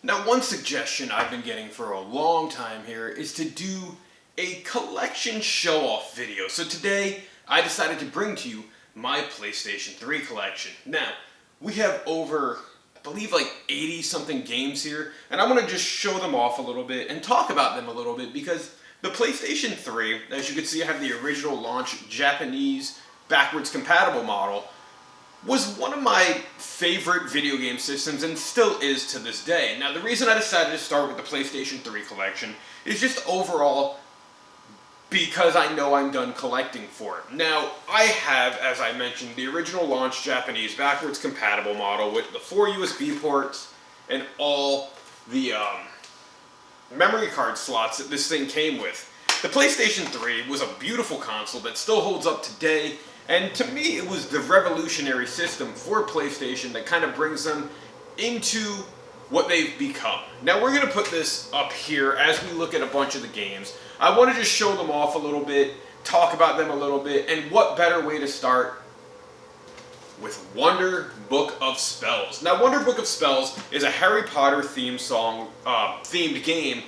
Now, one suggestion I've been getting for a long time here is to do a collection show-off video. So today, I decided to bring to you my PlayStation 3 collection. Now, we have over, I believe, like 80-something games here, and I'm going to just show them off a little bit and talk about them a little bit because the PlayStation 3, as you can see, I have the original launch Japanese backwards compatible model, was one of my favorite video game systems and still is to this day. Now, the reason I decided to start with the PlayStation 3 collection is just overall because I know I'm done collecting for it. Now, I have, as I mentioned, the original launch Japanese backwards compatible model with the 4 USB ports and all the memory card slots that this thing came with. The PlayStation 3 was a beautiful console that still holds up today. And to me, it was the revolutionary system for PlayStation that kind of brings them into what they've become. Now, we're going to put this up here as we look at a bunch of the games. I want to just show them off a little bit, talk about them a little bit, and what better way to start with Wonder Book of Spells. Now, Wonder Book of Spells is a Harry Potter themed game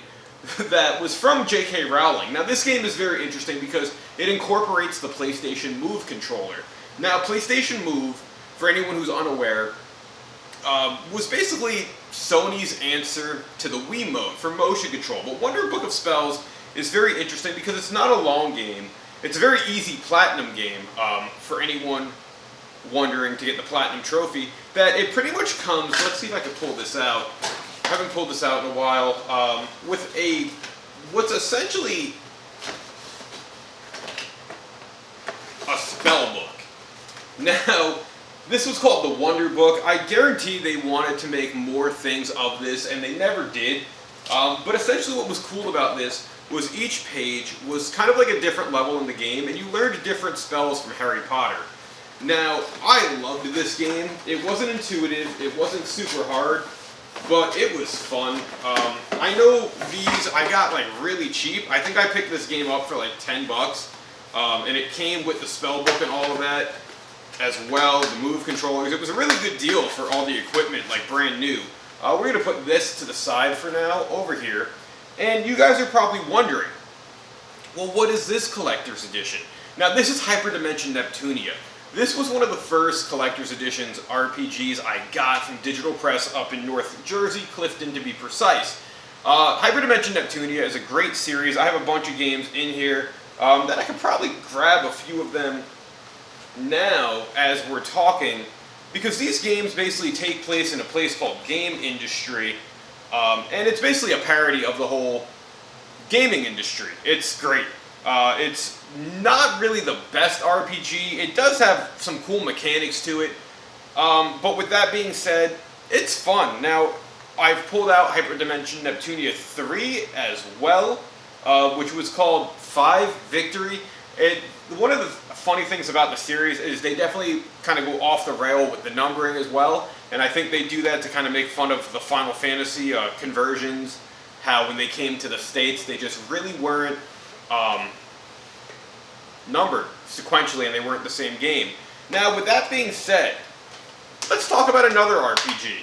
that was from J.K. Rowling. Now, this game is very interesting because it incorporates the PlayStation Move controller. Now, PlayStation Move, for anyone who's unaware, was basically Sony's answer to the Wiimote for motion control. But Wonder Book of Spells is very interesting because it's not a long game. It's a very easy platinum game for anyone wondering to get the platinum trophy. That it pretty much comes, let's see if I can pull this out. I haven't pulled this out in a while, with what's essentially a spell book. Now, this was called the Wonder Book. I guarantee they wanted to make more things of this, and they never did. But essentially what was cool about this was each page was kind of like a different level in the game, and you learned different spells from Harry Potter. Now, I loved this game. It wasn't intuitive, it wasn't super hard, but it was fun. I know these I got like really cheap. I think I picked this game up for like 10 bucks. And it came with the spell book and all of that as well, the move controllers. It was a really good deal for all the equipment, like brand new. We're going to put this to the side for now, over here. And you guys are probably wondering, well, what is this collector's edition? Now, this is Hyperdimension Neptunia. This was one of the first collector's editions RPGs I got from Digital Press up in North Jersey, Clifton to be precise. Hyperdimension Neptunia is a great series. I have a bunch of games in here that I could probably grab a few of them now as we're talking, because these games basically take place in a place called Game Industry, and it's basically a parody of the whole gaming industry. It's great. It's not really the best RPG. It does have some cool mechanics to it, but with that being said, it's fun. Now, I've pulled out Hyperdimension Neptunia 3 as well, which was called 5 Victory. One of the funny things about the series is they definitely kind of go off the rail with the numbering as well, and I think they do that to kind of make fun of the Final Fantasy conversions, how when they came to the States, they just really weren't numbered sequentially and they weren't the same game. Now, with that being said, let's talk about another RPG,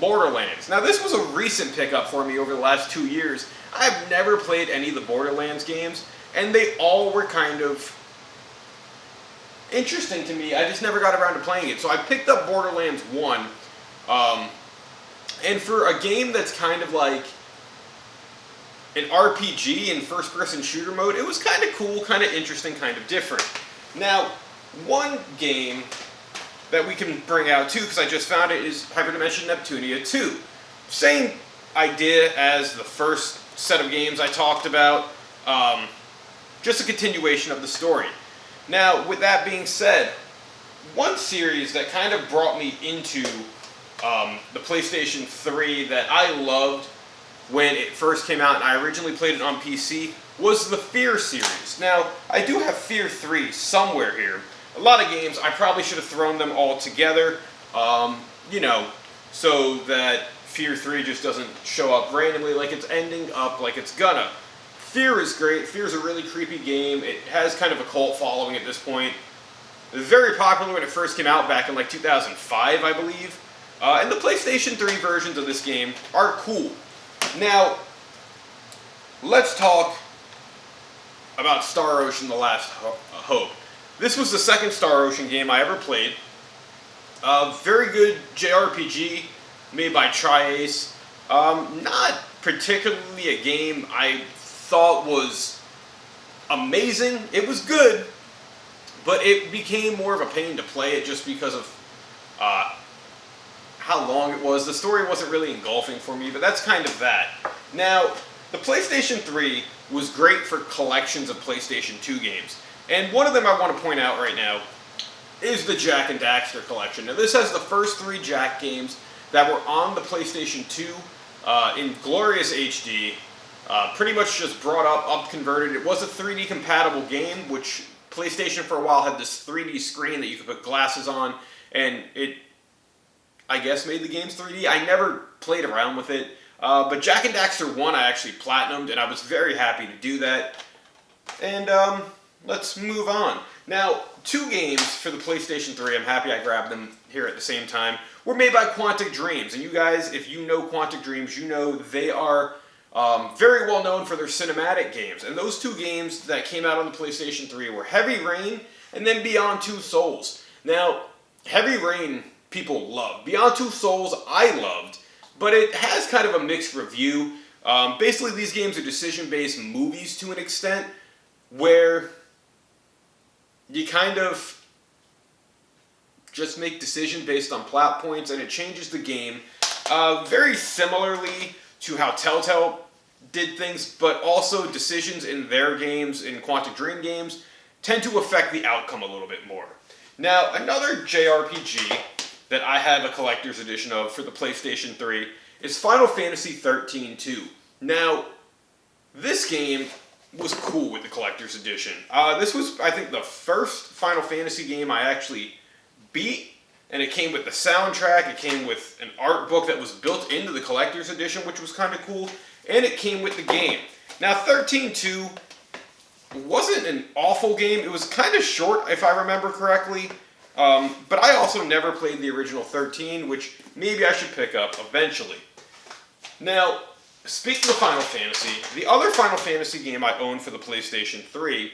Borderlands. Now, this was a recent pickup for me over the last 2 years. I've never played any of the Borderlands games, and they all were kind of interesting to me. I just never got around to playing it. So I picked up Borderlands 1, and for a game that's kind of like an RPG in first-person shooter mode, it was kind of cool, kind of interesting, kind of different. Now, one game that we can bring out too, because I just found it, is Hyperdimension Neptunia 2. Same idea as the first set of games I talked about, just a continuation of the story. Now, with that being said, one series that kind of brought me into the PlayStation 3 that I loved when it first came out, and I originally played it on PC, was the Fear series. Now, I do have Fear 3 somewhere here. A lot of games, I probably should have thrown them all together, you know, so that Fear 3 just doesn't show up randomly like it's ending up like it's gonna. Fear is great. Fear is a really creepy game. It has kind of a cult following at this point. It was very popular when it first came out back in like 2005, I believe. And the PlayStation 3 versions of this game are cool. Now, let's talk about Star Ocean: The Last Hope. This was the second Star Ocean game I ever played. Very good JRPG made by Tri-Ace. Not particularly a game I thought was amazing. It was good, but it became more of a pain to play it just because of how long it was. The story wasn't really engulfing for me, but that's kind of that. Now, the PlayStation 3 was great for collections of PlayStation 2 games. And one of them I want to point out right now is the Jak and Daxter collection. Now, this has the first 3 Jak games that were on the PlayStation 2 in glorious HD. Pretty much just brought up converted. It was a 3D compatible game, which PlayStation for a while had this 3D screen that you could put glasses on, and it, I guess, made the games 3D. I never played around with it, but Jak and Daxter 1 I actually platinumed, and I was very happy to do that. And let's move on. Now, 2 games for the PlayStation 3, I'm happy I grabbed them here at the same time, were made by Quantic Dreams. And you guys, if you know Quantic Dreams, you know they are very well known for their cinematic games. And those 2 games that came out on the PlayStation 3 were Heavy Rain and then Beyond Two Souls. Now, Heavy Rain people love. Beyond Two Souls I loved, but it has kind of a mixed review. Basically, these games are decision-based movies to an extent, where you kind of just make decisions based on plot points, and it changes the game very similarly to how Telltale did things, but also decisions in their games, in Quantic Dream games, tend to affect the outcome a little bit more. Now, another JRPG that I have a collector's edition of for the PlayStation 3 is Final Fantasy 13-2. Now, this game was cool with the collector's edition. This was, I think, the first Final Fantasy game I actually beat, and it came with the soundtrack, it came with an art book that was built into the collector's edition, which was kind of cool, and it came with the game. Now, 13-2 wasn't an awful game. It was kind of short, if I remember correctly, but I also never played the original 13, which maybe I should pick up eventually. Now, speaking of Final Fantasy, the other Final Fantasy game I own for the PlayStation 3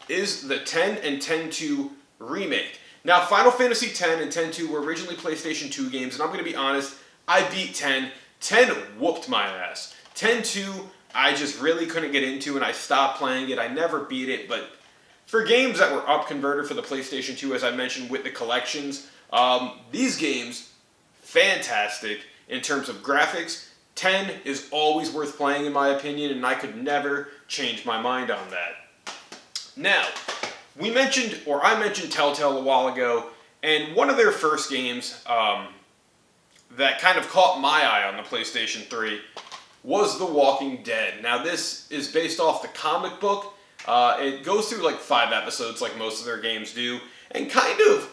is the 10 and 10-2 remake. Now, Final Fantasy 10 and 10-2 were originally PlayStation 2 games, and I'm going to be honest, I beat 10. 10 whooped my ass. 10-2, I just really couldn't get into, and I stopped playing it. I never beat it, but for games that were up-converted for the PlayStation 2, as I mentioned, with the collections, these games, fantastic in terms of graphics. 10 is always worth playing, in my opinion, and I could never change my mind on that. Now, I mentioned Telltale a while ago, and one of their first games that kind of caught my eye on the PlayStation 3 was The Walking Dead. Now, this is based off the comic book. It goes through like 5 episodes like most of their games do, and kind of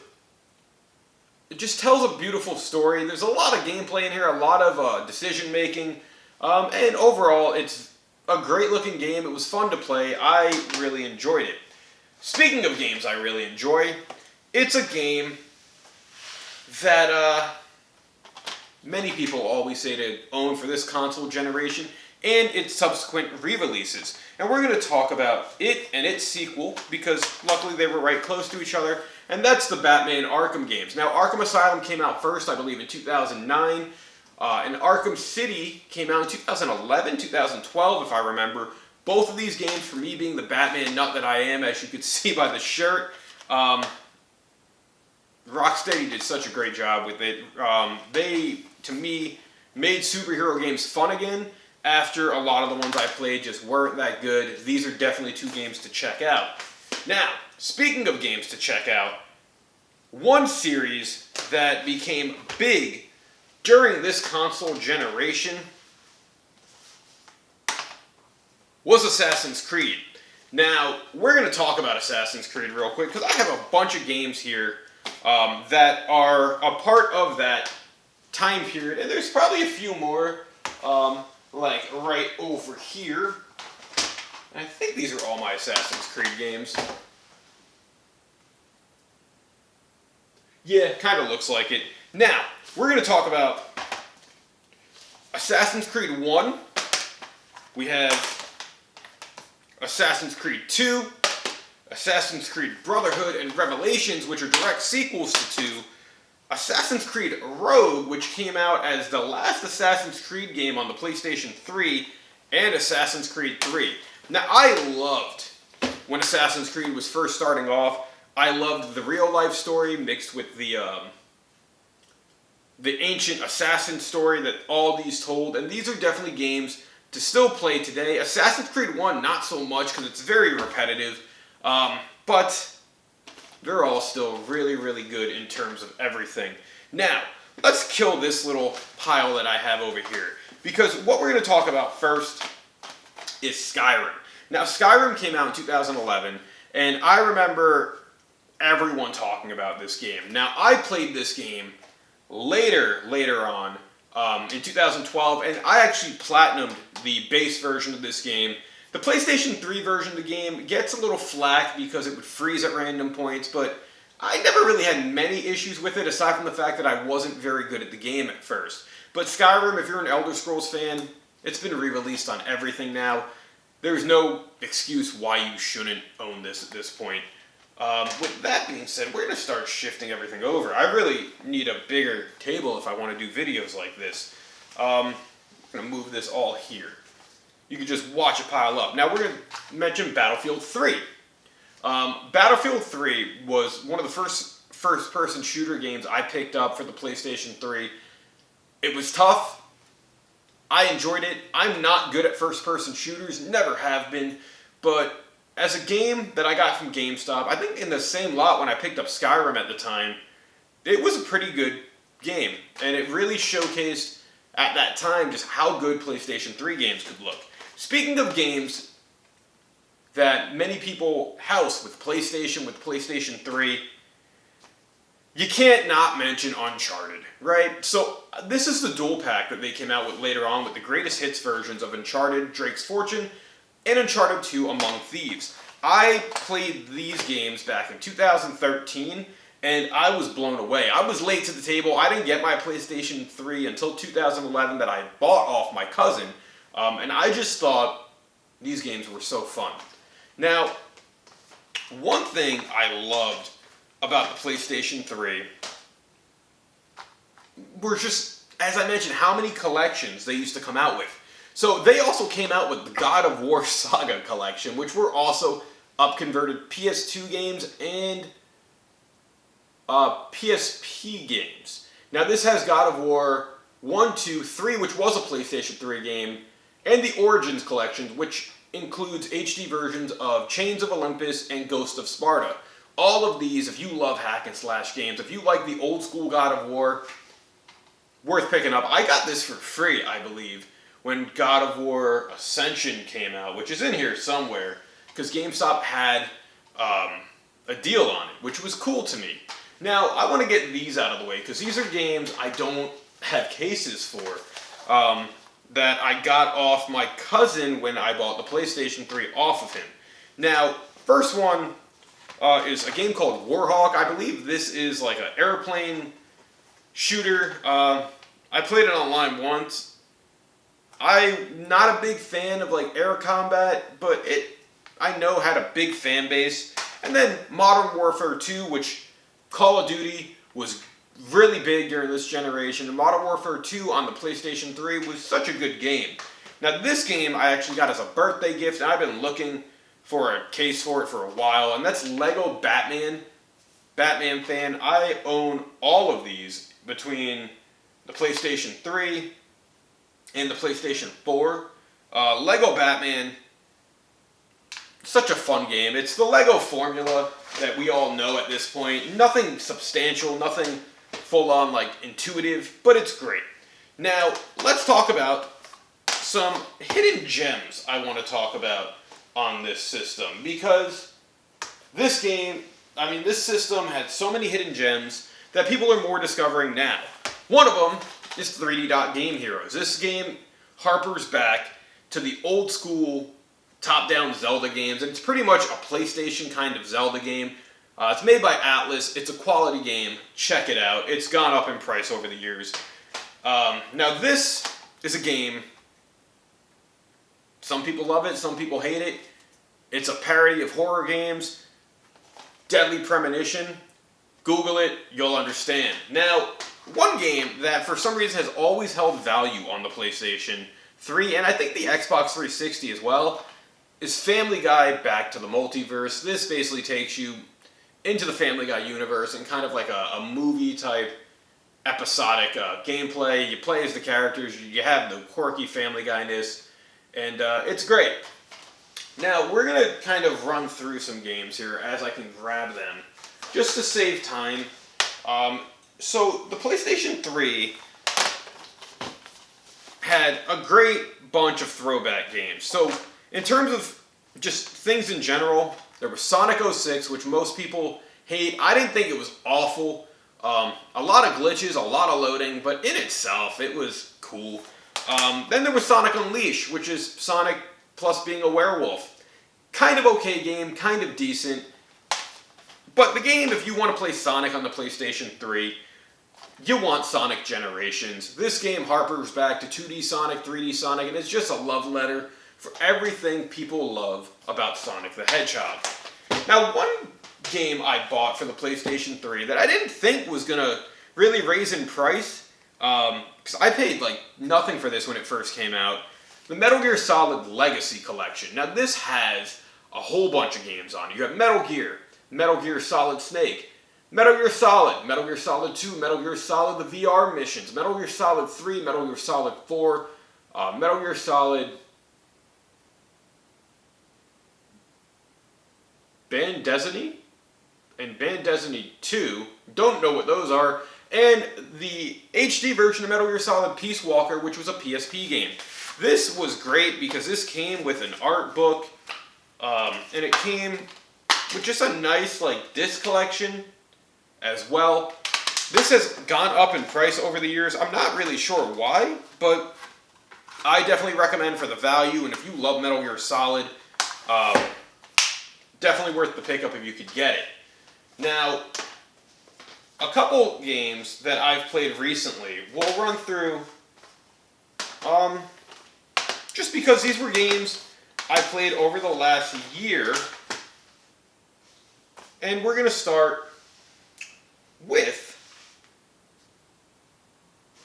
it just tells a beautiful story. There's a lot of gameplay in here, a lot of decision making, and overall it's a great looking game. It was fun to play. I really enjoyed it. Speaking of games I really enjoy, it's a game that many people always say to own for this console generation and its subsequent re-releases. And we're going to talk about it and its sequel because luckily they were right close to each other, and that's the Batman Arkham games. Now, Arkham Asylum came out first, I believe, in 2009, and Arkham City came out in 2011, 2012, if I remember. Both of these games, for me being the Batman nut that I am, as you could see by the shirt, Rocksteady did such a great job with it. They, to me, made superhero games fun again after a lot of the ones I played just weren't that good. These are definitely 2 games to check out. Now, speaking of games to check out, one series that became big during this console generation was Assassin's Creed. Now, we're going to talk about Assassin's Creed real quick because I have a bunch of games here that are a part of that time period, and there's probably a few more, like right over here. And I think these are all my Assassin's Creed games. Yeah, kind of looks like it. Now, we're going to talk about Assassin's Creed 1. We have Assassin's Creed 2, Assassin's Creed Brotherhood and Revelations, which are direct sequels to 2, Assassin's Creed Rogue, which came out as the last Assassin's Creed game on the PlayStation 3, and Assassin's Creed 3. Now, I loved when Assassin's Creed was first starting off. I loved the real-life story mixed with the ancient assassin story that all these told, and these are definitely games to still play today. Assassin's Creed 1, not so much, because it's very repetitive, but they're all still really, really good in terms of everything. Now, let's kill this little pile that I have over here, because what we're going to talk about first is Skyrim. Now, Skyrim came out in 2011, and I remember everyone talking about this game. Now, I played this game later on, in 2012, and I actually platinumed the base version of this game. The PlayStation 3 version of the game gets a little flack because it would freeze at random points, but I never really had many issues with it, aside from the fact that I wasn't very good at the game at first. But Skyrim, if you're an Elder Scrolls fan, it's been re-released on everything now. There's no excuse why you shouldn't own this at this point. With that being said, we're going to start shifting everything over. I really need a bigger table if I want to do videos like this. I'm going to move this all here. You can just watch it pile up. Now, we're going to mention Battlefield 3. Battlefield 3 was one of the first-person shooter games I picked up for the PlayStation 3. It was tough. I enjoyed it. I'm not good at first-person shooters, never have been, but as a game that I got from GameStop, I think in the same lot when I picked up Skyrim at the time, it was a pretty good game, and it really showcased at that time just how good PlayStation 3 games could look. Speaking of games that many people house with PlayStation 3, you can't not mention Uncharted, right? So this is the dual pack that they came out with later on with the greatest hits versions of Uncharted, Drake's Fortune, and Uncharted 2 Among Thieves. I played these games back in 2013, and I was blown away. I was late to the table. I didn't get my PlayStation 3 until 2011 that I bought off my cousin, and I just thought these games were so fun. Now, one thing I loved about the PlayStation 3 were just, as I mentioned, how many collections they used to come out with. So they also came out with the God of War Saga collection, which were also up-converted PS2 games and PSP games. Now this has God of War 1, 2, 3, which was a PlayStation 3 game, and the Origins collection, which includes HD versions of Chains of Olympus and Ghost of Sparta. All of these, if you love hack and slash games, if you like the old school God of War, worth picking up. I got this for free, I believe, when God of War Ascension came out, which is in here somewhere, because GameStop had a deal on it, which was cool to me. Now, I want to get these out of the way, because these are games I don't have cases for, that I got off my cousin when I bought the PlayStation 3 off of him. Now, first one is a game called Warhawk. I believe this is like an airplane shooter. I played it online once. I'm not a big fan of like air combat, but I know had a big fan base. And then Modern Warfare 2, which Call of Duty was really big during this generation. And Modern Warfare 2 on the PlayStation 3 was such a good game. Now this game I actually got as a birthday gift, and I've been looking for a case for it for a while, and that's Lego Batman. Batman fan. I own all of these between the PlayStation 3 and the PlayStation 4. Lego Batman, such a fun game. It's the Lego formula that we all know at this point. Nothing substantial, nothing full-on like intuitive, but it's great. Now, let's talk about some hidden gems I want to talk about on this system, because this game, this system had so many hidden gems that people are more discovering now. One of them is 3D Dot Game Heroes. This game harpers back to the old school top-down Zelda games, and it's pretty much a PlayStation kind of Zelda game. It's made by Atlas. It's a quality game. Check it out. It's gone up in price over the years. Now this is a game, some people love it, some people hate it. It's a parody of horror games. Deadly Premonition. Google it, you'll understand. Now, one game that for some reason has always held value on the PlayStation 3, and I think the Xbox 360 as well, is Family Guy Back to the Multiverse. This basically takes you into the Family Guy universe and kind of like a movie type episodic gameplay. You play as the characters, you have the quirky Family Guy-ness, and it's great. Now, we're going to kind of run through some games here as I can grab them, just to save time. So, the PlayStation 3 had a great bunch of throwback games. So, in terms of just things in general, there was Sonic 06, which most people hate. I didn't think it was awful. A lot of glitches, a lot of loading, but in itself, it was cool. Then there was Sonic Unleashed, which is Sonic plus being a werewolf. Kind of okay game, kind of decent. But the game, if you want to play Sonic on the PlayStation 3, you want Sonic Generations. This game harpers back to 2D Sonic, 3D Sonic, and it's just a love letter for everything people love about Sonic the Hedgehog. Now, one game I bought for the PlayStation 3 that I didn't think was going to really raise in price, because I paid like nothing for this when it first came out, the Metal Gear Solid Legacy Collection. Now, this has a whole bunch of games on it. You have Metal Gear, Metal Gear Solid Snake, Metal Gear Solid, Metal Gear Solid 2, Metal Gear Solid the VR missions, Metal Gear Solid 3, Metal Gear Solid 4, Metal Gear Solid Band Destiny, and Band Destiny 2, don't know what those are, and the HD version of Metal Gear Solid Peace Walker, which was a PSP game. This was great because this came with an art book, and it came with just a nice like disc collection as well. This has gone up in price over the years. I'm not really sure why, but I definitely recommend for the value, and if you love Metal Gear Solid, definitely worth the pickup if you could get it. Now, a couple games that I've played recently, we'll run through, just because these were games I played over the last year, and we're going to start with,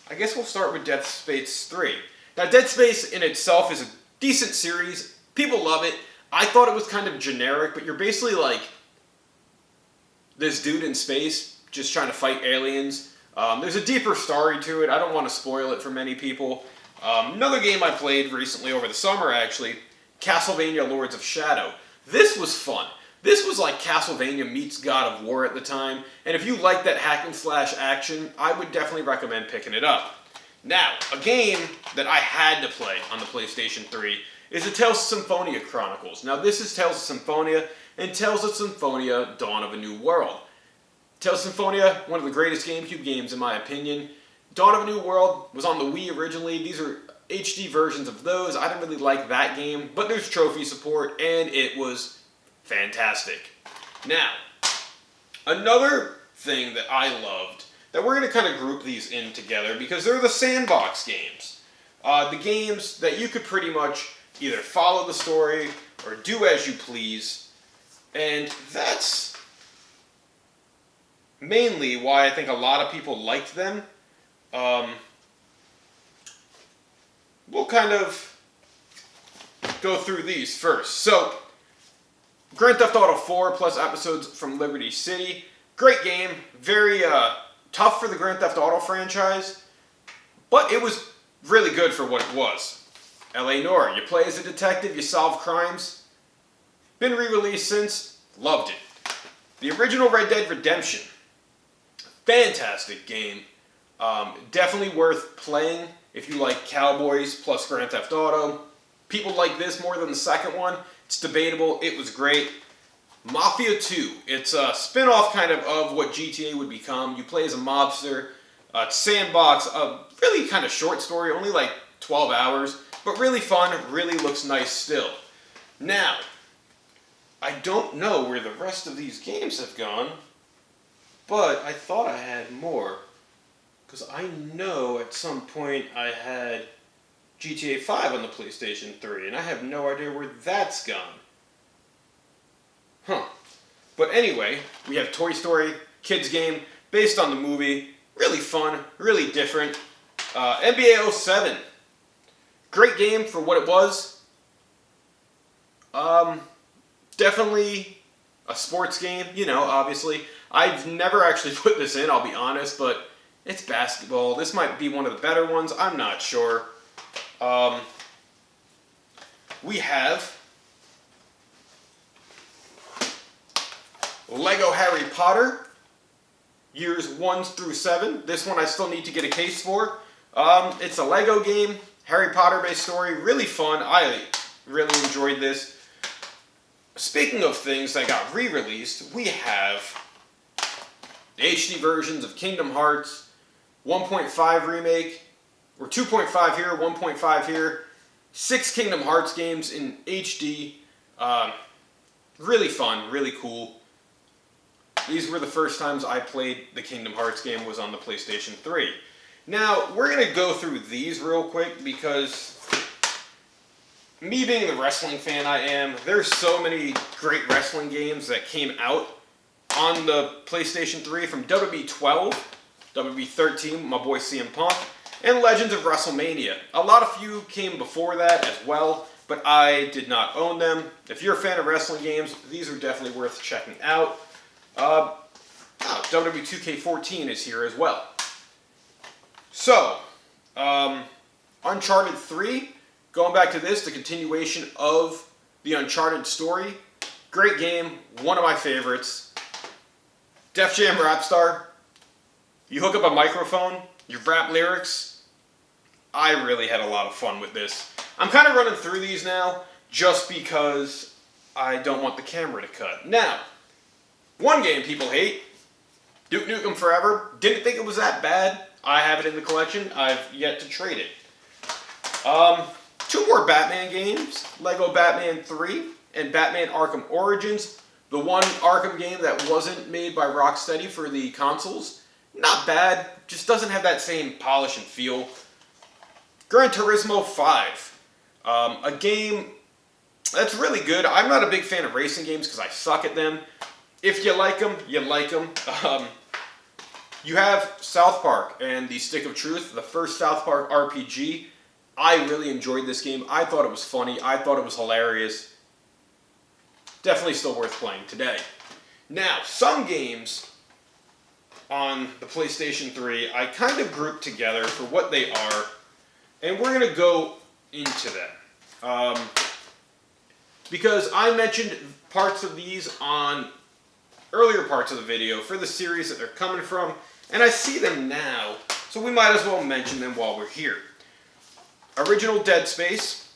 I guess we'll start with Dead Space 3. Now, Dead Space in itself is a decent series. People love it. I thought it was kind of generic, but you're basically like this dude in space just trying to fight aliens. There's a deeper story to it. I don't want to spoil it for many people. Another game I played recently over the summer, actually, Castlevania Lords of Shadow. This was fun. This was like Castlevania meets God of War at the time, and if you like that hack and slash action, I would definitely recommend picking it up. Now, a game that I had to play on the PlayStation 3 is the Tales of Symphonia Chronicles. Now, this is Tales of Symphonia and Tales of Symphonia Dawn of a New World. Tales of Symphonia, one of the greatest GameCube games in my opinion. Dawn of a New World was on the Wii originally. These are HD versions of those. I didn't really like that game, but there's trophy support, and it was fantastic. Now, another thing that I loved, that we're going to kind of group these in together because they're the sandbox games. The games that you could pretty much either follow the story or do as you please. And that's mainly why I think a lot of people liked them. We'll kind of go through these first. So, Grand Theft Auto 4 plus episodes from Liberty City. Great game. Very tough for the Grand Theft Auto franchise. But it was really good for what it was. L.A. Noire. You play as a detective, you solve crimes. Been re-released since. Loved it. The original Red Dead Redemption. Fantastic game. Definitely worth playing if you like Cowboys plus Grand Theft Auto. People like this more than the second one. It's debatable. It was great. Mafia 2. It's a spin-off kind of what GTA would become. You play as a mobster. It's sandbox. A really kind of short story. Only like 12 hours. But really fun. Really looks nice still. Now, I don't know where the rest of these games have gone, but I thought I had more. Because I know at some point I had GTA 5 on the PlayStation 3, and I have no idea where that's gone. Huh. But anyway, we have Toy Story, kids game, based on the movie. Really fun, really different. NBA 07. Great game for what it was. Definitely a sports game, you know, obviously. I've never actually put this in, I'll be honest, but it's basketball. This might be one of the better ones, I'm not sure. We have Lego Harry Potter, years 1 through 7. This one I still need to get a case for. It's a Lego game, Harry Potter based story, really fun. I really enjoyed this. Speaking of things that got re-released, we have the HD versions of Kingdom Hearts, 1.5 remake, or 2.5 here, 1.5 here, 6 Kingdom Hearts games in HD. Really fun, really cool. These were the first times I played the Kingdom Hearts game, was on the PlayStation 3. Now, we're going to go through these real quick because me being the wrestling fan I am, there's so many great wrestling games that came out on the PlayStation 3 from WWE 12, WWE 13, my boy CM Punk, and Legends of WrestleMania. A lot of you came before that as well, but I did not own them. If you're a fan of wrestling games, these are definitely worth checking out. WWE 2K14 is here as well. So, Uncharted 3, going back to this, the continuation of the Uncharted story. Great game, one of my favorites. Def Jam Rap Star. You hook up a microphone, you rap lyrics. I really had a lot of fun with this. I'm kind of running through these now just because I don't want the camera to cut. Now, one game people hate, Duke Nukem Forever. Didn't think it was that bad. I have it in the collection. I've yet to trade it. 2 more Batman games, Lego Batman 3 and Batman Arkham Origins. The one Arkham game that wasn't made by Rocksteady for the consoles. Not bad, just doesn't have that same polish and feel. Gran Turismo 5, a game that's really good. I'm not a big fan of racing games because I suck at them. If you like them, you like them. You have South Park and the Stick of Truth, the first South Park RPG. I really enjoyed this game. I thought it was funny. I thought it was hilarious. Definitely still worth playing today. Now, some games on the PlayStation 3, I kind of grouped together for what they are, and we're going to go into them. Because I mentioned parts of these on earlier parts of the video for the series that they're coming from, and I see them now, so we might as well mention them while we're here. Original Dead Space,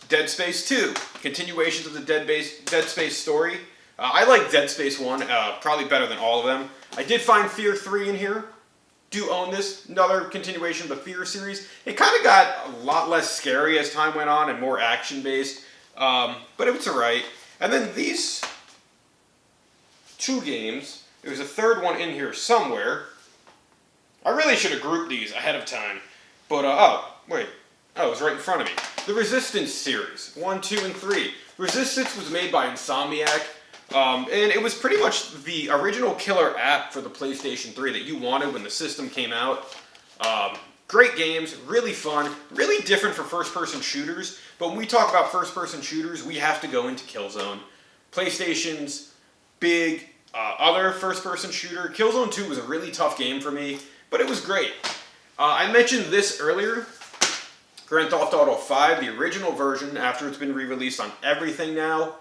Dead Space 2, continuations of the Dead Space story. I like Dead Space 1, probably better than all of them. I did find Fear 3 in here. Do own this, another continuation of the Fear series. It kind of got a lot less scary as time went on and more action-based, but it was alright. And then these 2 games, there's a third one in here somewhere. I really should have grouped these ahead of time, but, it was right in front of me. The Resistance series, 1, 2, and 3. Resistance was made by Insomniac, and it was pretty much the original killer app for the PlayStation 3 that you wanted when the system came out. Great games, really fun, really different for first-person shooters, but when we talk about first-person shooters, we have to go into Killzone. PlayStation's big other first-person shooter. Killzone 2 was a really tough game for me, but it was great. I mentioned this earlier, Grand Theft Auto 5, the original version, after it's been re-released on everything now.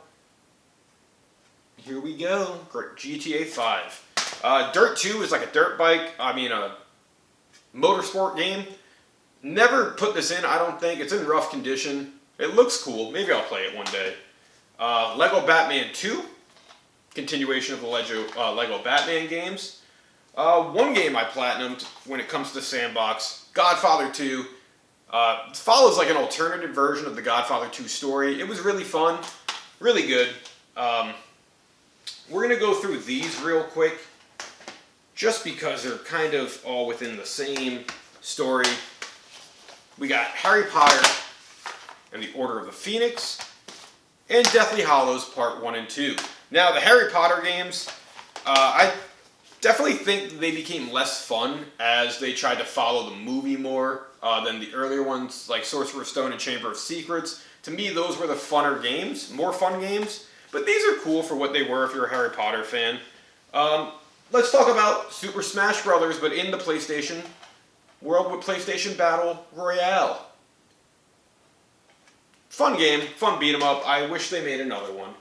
Here we go, GTA 5. Dirt 2 is like a dirt bike, a motorsport game. Never put this in, I don't think. It's in rough condition. It looks cool. Maybe I'll play it one day. Lego Batman 2, continuation of the Lego Batman games. One game I platinumed when it comes to Sandbox, Godfather 2. It follows like an alternative version of the Godfather 2 story. It was really fun. Really good. We're going to go through these real quick, just because they're kind of all within the same story. We got Harry Potter and the Order of the Phoenix, and Deathly Hallows Part 1 and 2. Now, the Harry Potter games, I definitely think they became less fun as they tried to follow the movie more than the earlier ones, like Sorcerer's Stone and Chamber of Secrets. To me, those were the funner games, more fun games. But these are cool for what they were if you're a Harry Potter fan. Let's talk about Super Smash Bros., but in the PlayStation world with PlayStation Battle Royale. Fun game, fun beat 'em up. I wish they made another one.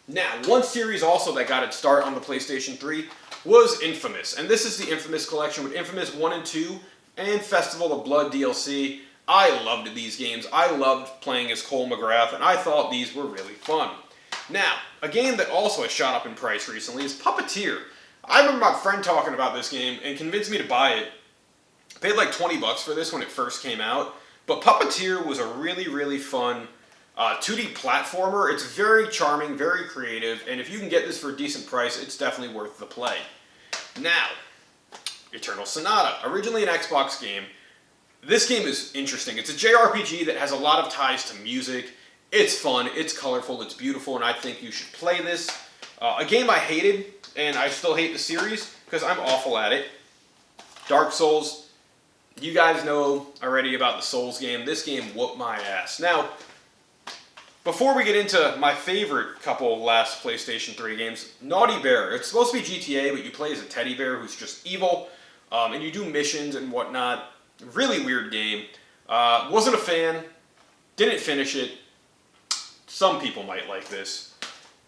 Now, one series also that got its start on the PlayStation 3 was Infamous. And this is the Infamous collection with Infamous 1 and 2 and Festival of Blood DLC. I loved these games. I loved playing as Cole McGrath, and I thought these were really fun. Now, a game that also has shot up in price recently is Puppeteer. I remember my friend talking about this game and convinced me to buy it. I paid like 20 bucks for this when it first came out. But Puppeteer was a really, really fun 2D platformer. It's very charming, very creative, and if you can get this for a decent price, it's definitely worth the play. Now, Eternal Sonata, originally an Xbox game. This game is interesting. It's a JRPG that has a lot of ties to music. It's fun, it's colorful, it's beautiful, and I think you should play this. A game I hated, and I still hate the series, because I'm awful at it. Dark Souls. You guys know already about the Souls game. This game whooped my ass. Now, before we get into my favorite couple last PlayStation 3 games, Naughty Bear. It's supposed to be GTA, but you play as a teddy bear who's just evil, and you do missions and whatnot. Really weird game. Wasn't a fan. Didn't finish it. Some people might like this.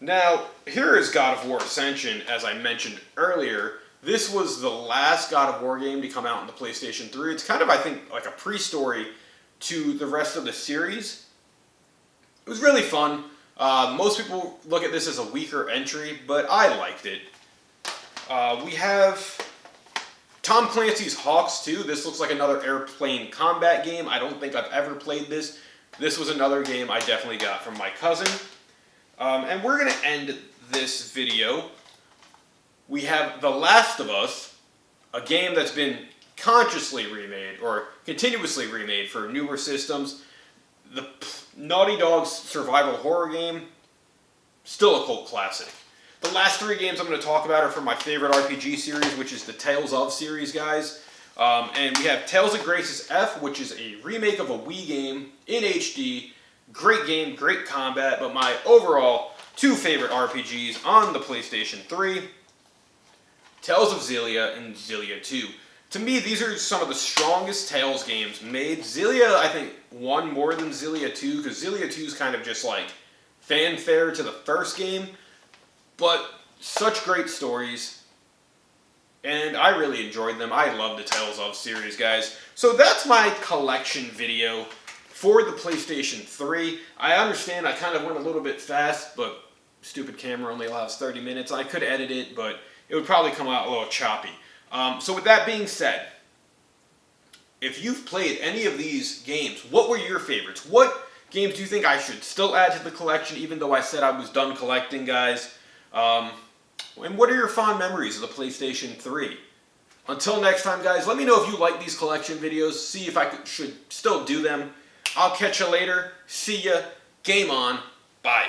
Now, here is God of War Ascension, as I mentioned earlier. This was the last God of War game to come out on the PlayStation 3. It's kind of, I think, like a pre-story to the rest of the series. It was really fun. Most people look at this as a weaker entry, but I liked it. We have Tom Clancy's Hawks 2. This looks like another airplane combat game. I don't think I've ever played this. This was another game I definitely got from my cousin. And we're going to end this video. We have The Last of Us, a game that's been consciously remade, or continuously remade for newer systems. The Naughty Dog's survival horror game, still a cult classic. The last three games I'm going to talk about are from my favorite RPG series, which is the Tales of series, guys. And we have Tales of Graces F, which is a remake of a Wii game in HD. Great game, great combat, but my overall two favorite RPGs on the PlayStation 3, Tales of Xillia and Xillia 2. To me, these are some of the strongest Tales games made. Xillia, I think, won more than Xillia 2, because Xillia 2 is kind of just like fanfare to the first game, but such great stories. And I really enjoyed them. I love the Tales of series, guys. So that's my collection video for the PlayStation 3. I understand I kind of went a little bit fast, but stupid camera only allows 30 minutes. I could edit it, but it would probably come out a little choppy. So with that being said, if you've played any of these games, what were your favorites? What games do you think I should still add to the collection, even though I said I was done collecting, guys? And what are your fond memories of the PlayStation 3? Until next time, guys, let me know if you like these collection videos. See if I should still do them. I'll catch you later. See ya. Game on. Bye.